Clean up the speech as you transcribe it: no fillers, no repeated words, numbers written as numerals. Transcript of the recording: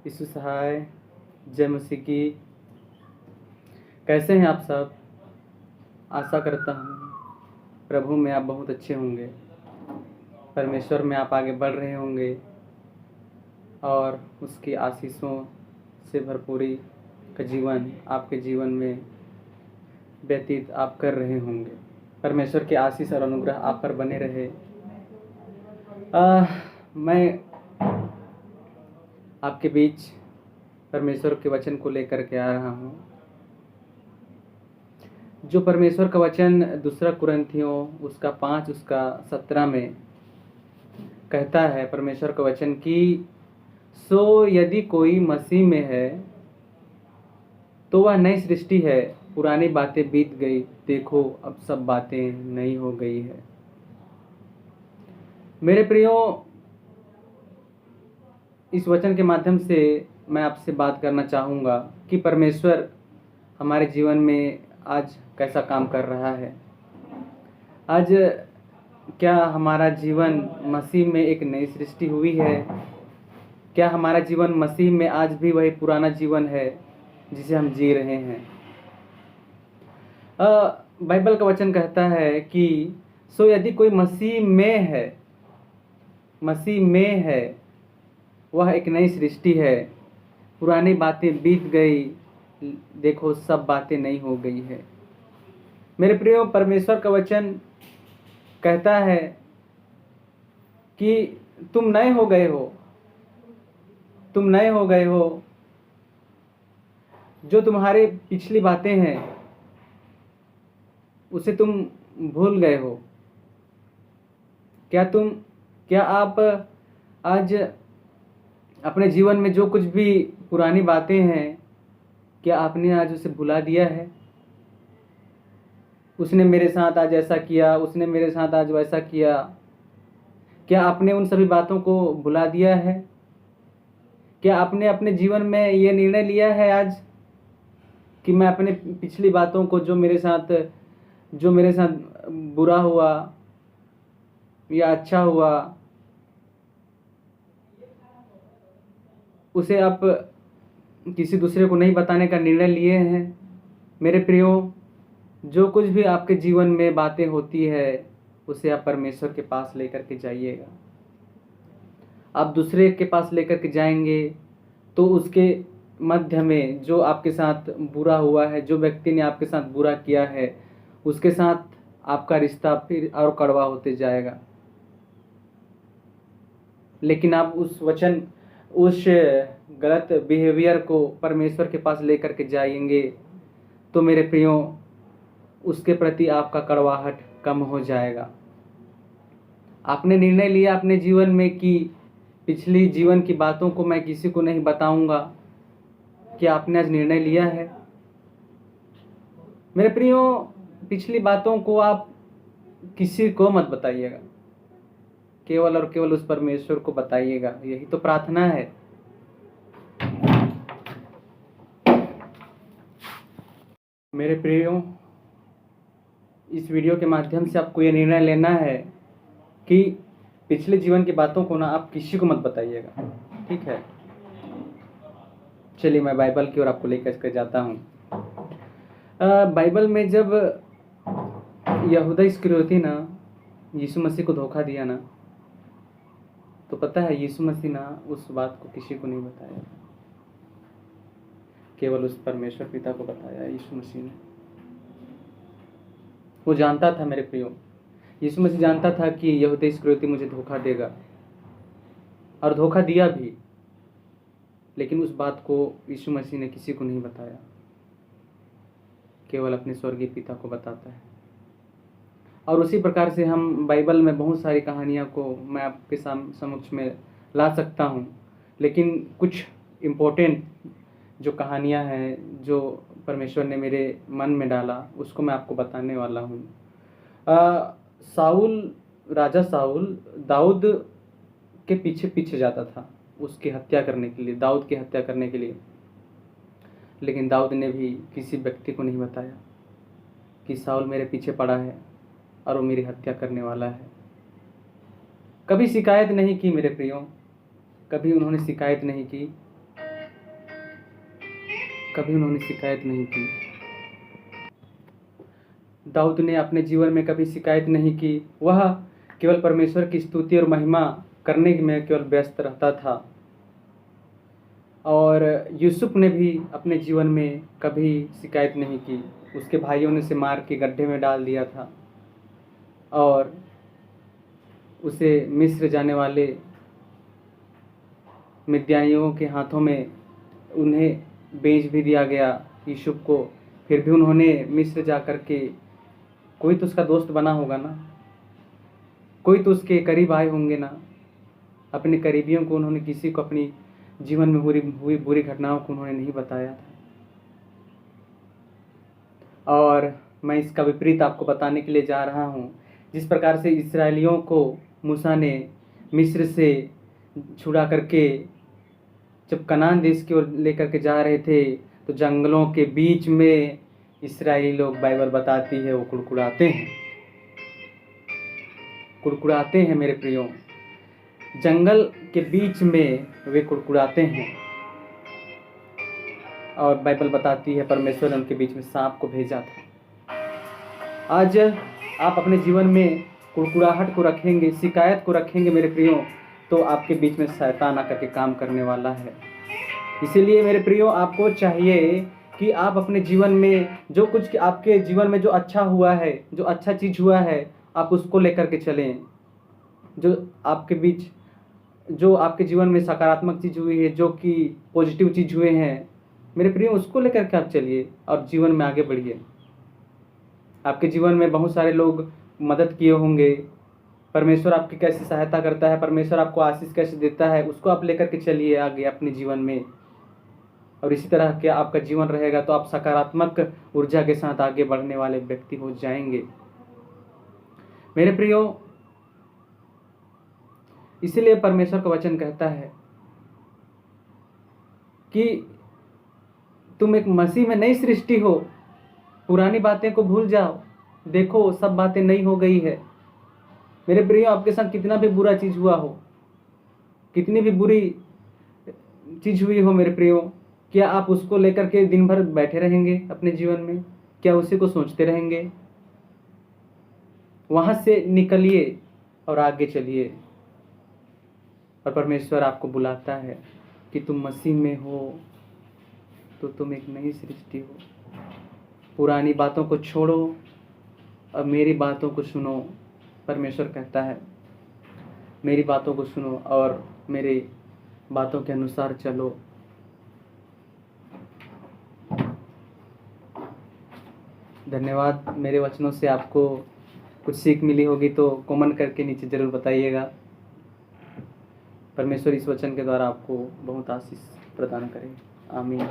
यीशु सहाय, जय मसीह की। कैसे हैं आप सब? आशा करता हूँ प्रभु में आप बहुत अच्छे होंगे, परमेश्वर में आप आगे बढ़ रहे होंगे और उसकी आशीषों से भरपूरी का जीवन आपके जीवन में व्यतीत आप कर रहे होंगे। परमेश्वर की आशीष और अनुग्रह आप पर बने रहे। मैं आपके बीच परमेश्वर के वचन को लेकर के आ रहा हूँ। जो परमेश्वर का वचन दूसरा कुरिन्थियों उसका 5 उसका 17 में कहता है, परमेश्वर का वचन कि सो यदि कोई मसीह में है तो वह नई सृष्टि है, पुरानी बातें बीत गई, देखो अब सब बातें नई हो गई है। मेरे प्रियो, इस वचन के माध्यम से मैं आपसे बात करना चाहूँगा कि परमेश्वर हमारे जीवन में आज कैसा काम कर रहा है। आज क्या हमारा जीवन मसीह में एक नई सृष्टि हुई है? क्या हमारा जीवन मसीह में आज भी वही पुराना जीवन है जिसे हम जी रहे हैं? बाइबल का वचन कहता है कि सो यदि कोई मसीह में है वह एक नई सृष्टि है, पुरानी बातें बीत गई, देखो सब बातें नई हो गई है। मेरे प्रियो, परमेश्वर का वचन कहता है कि तुम नए हो गए हो, जो तुम्हारे पिछली बातें हैं उसे तुम भूल गए हो। क्या आप आज अपने जीवन में जो कुछ भी पुरानी बातें हैं, क्या आपने आज उसे भुला दिया है? उसने मेरे साथ आज ऐसा किया, उसने मेरे साथ आज वैसा किया, क्या आपने उन सभी बातों को भुला दिया है? क्या आपने अपने जीवन में ये निर्णय लिया है आज कि मैं अपने पिछली बातों को, जो मेरे साथ बुरा हुआ या अच्छा हुआ, उसे आप किसी दूसरे को नहीं बताने का निर्णय लिए हैं? मेरे प्रियो, जो कुछ भी आपके जीवन में बातें होती है उसे आप परमेश्वर के पास लेकर के जाइएगा। आप दूसरे के पास लेकर के जाएंगे तो उसके मध्य में जो आपके साथ बुरा हुआ है, जो व्यक्ति ने आपके साथ बुरा किया है, उसके साथ आपका रिश्ता फिर और कड़वा होते जाएगा। लेकिन आप उस गलत बिहेवियर को परमेश्वर के पास लेकर के जाएंगे तो मेरे प्रियो, उसके प्रति आपका कड़वाहट कम हो जाएगा। आपने निर्णय लिया अपने जीवन में कि पिछली जीवन की बातों को मैं किसी को नहीं बताऊंगा। क्या आपने आज निर्णय लिया है? मेरे प्रियो, पिछली बातों को आप किसी को मत बताइएगा, केवल और केवल उस परमेश्वर को बताइएगा। यही तो प्रार्थना है। मेरे प्रियो, इस वीडियो के माध्यम से आपको ये निर्णय लेना है कि पिछले जीवन की बातों को ना आप किसी को मत बताइएगा, ठीक है? चलिए मैं बाइबल की ओर आपको लेकर के जाता हूँ। बाइबल में जब यहूदा इस्करियोती ना यीशु मसीह को धोखा दिया ना, तो पता है यीशु मसीह ना उस बात को किसी को नहीं बताया, केवल उस परमेश्वर पिता को बताया यीशु मसीह ने। वो जानता था मेरे प्रियो, यीशु मसीह जानता था कि यहूदा इस्करियोती मुझे धोखा देगा और धोखा दिया भी, लेकिन उस बात को यीशु मसीह ने किसी को नहीं बताया, केवल अपने स्वर्गीय पिता को बताता है। और उसी प्रकार से हम बाइबल में बहुत सारी कहानियाँ को मैं आपके समक्ष में ला सकता हूँ, लेकिन कुछ इम्पोर्टेंट जो कहानियाँ हैं जो परमेश्वर ने मेरे मन में डाला उसको मैं आपको बताने वाला हूँ। राजा साउल दाऊद के पीछे जाता था उसकी हत्या करने के लिए, दाऊद की हत्या करने के लिए, लेकिन दाऊद ने भी किसी व्यक्ति को नहीं बताया कि साउल मेरे पीछे पड़ा है और वो मेरी हत्या करने वाला है। कभी शिकायत नहीं की मेरे प्रियो, कभी उन्होंने शिकायत नहीं की कभी उन्होंने शिकायत नहीं की। दाऊद ने अपने जीवन में कभी शिकायत नहीं की। वह केवल परमेश्वर की स्तुति और महिमा करने में केवल व्यस्त रहता था। और यूसुफ ने भी अपने जीवन में कभी शिकायत नहीं की। उसके भाइयों ने उसे मार के गड्ढे में डाल दिया था और उसे मिस्र जाने वाले मिद्यानियों के हाथों में उन्हें बेच भी दिया गया यूसुफ को। फिर भी उन्होंने मिस्र जा कर के, कोई तो उसका दोस्त बना होगा ना, कोई तो उसके करीब आए होंगे ना। अपने करीबियों को उन्होंने, किसी को अपनी जीवन में हुई बुरी घटनाओं को उन्होंने नहीं बताया था। और मैं इसका विपरीत आपको बताने के लिए जा रहा हूँ। जिस प्रकार से इस्राएलियों को मूसा ने मिस्र से छुड़ा करके जब कनान देश की ओर लेकर के जा रहे थे, तो जंगलों के बीच में इस्राएली लोग, बाइबल बताती है, वो कुड़कुड़ाते हैं मेरे प्रियो। जंगल के बीच में वे कुड़कुड़ाते हैं और बाइबल बताती है परमेश्वर ने उनके बीच में सांप को भेजा था। आज आप अपने जीवन में कुड़कुड़ाहट को रखेंगे, शिकायत को रखेंगे मेरे प्रियो, तो आपके बीच में शैतान आकर के काम करने वाला है। इसीलिए मेरे प्रियो, आपको चाहिए कि आप अपने जीवन में जो कुछ आपके जीवन में जो अच्छा हुआ है, जो अच्छा चीज़ हुआ है, आप उसको लेकर के चलें। जो आपके जीवन में सकारात्मक चीज़ हुई है, जो कि पॉजिटिव चीज़ हुए हैं मेरे प्रियो, उसको लेकर के आप चलिए और जीवन में आगे बढ़िए। आपके जीवन में बहुत सारे लोग मदद किए होंगे, परमेश्वर आपकी कैसे सहायता करता है, परमेश्वर आपको आशीष कैसे देता है, उसको आप लेकर के चलिए आगे अपने जीवन में। और इसी तरह के आपका जीवन रहेगा तो आप सकारात्मक ऊर्जा के साथ आगे बढ़ने वाले व्यक्ति हो जाएंगे मेरे प्रियो। इसीलिए परमेश्वर का वचन कहता है कि तुम एक मसीह में नई सृष्टि हो, पुरानी बातें को भूल जाओ, देखो सब बातें नई हो गई है। मेरे प्रियो, आपके साथ कितना भी बुरा चीज़ हुआ हो, कितनी भी बुरी चीज़ हुई हो मेरे प्रियो, क्या आप उसको लेकर के दिन भर बैठे रहेंगे अपने जीवन में? क्या उसी को सोचते रहेंगे? वहाँ से निकलिए और आगे चलिए। और परमेश्वर आपको बुलाता है कि तुम मसीह में हो तो तुम एक नई सृष्टि हो। पुरानी बातों को छोड़ो और मेरी बातों को सुनो। परमेश्वर कहता है मेरी बातों को सुनो और मेरी बातों के अनुसार चलो। धन्यवाद। मेरे वचनों से आपको कुछ सीख मिली होगी तो कमेंट करके नीचे ज़रूर बताइएगा। परमेश्वर इस वचन के द्वारा आपको बहुत आशीष प्रदान करे। आमीन।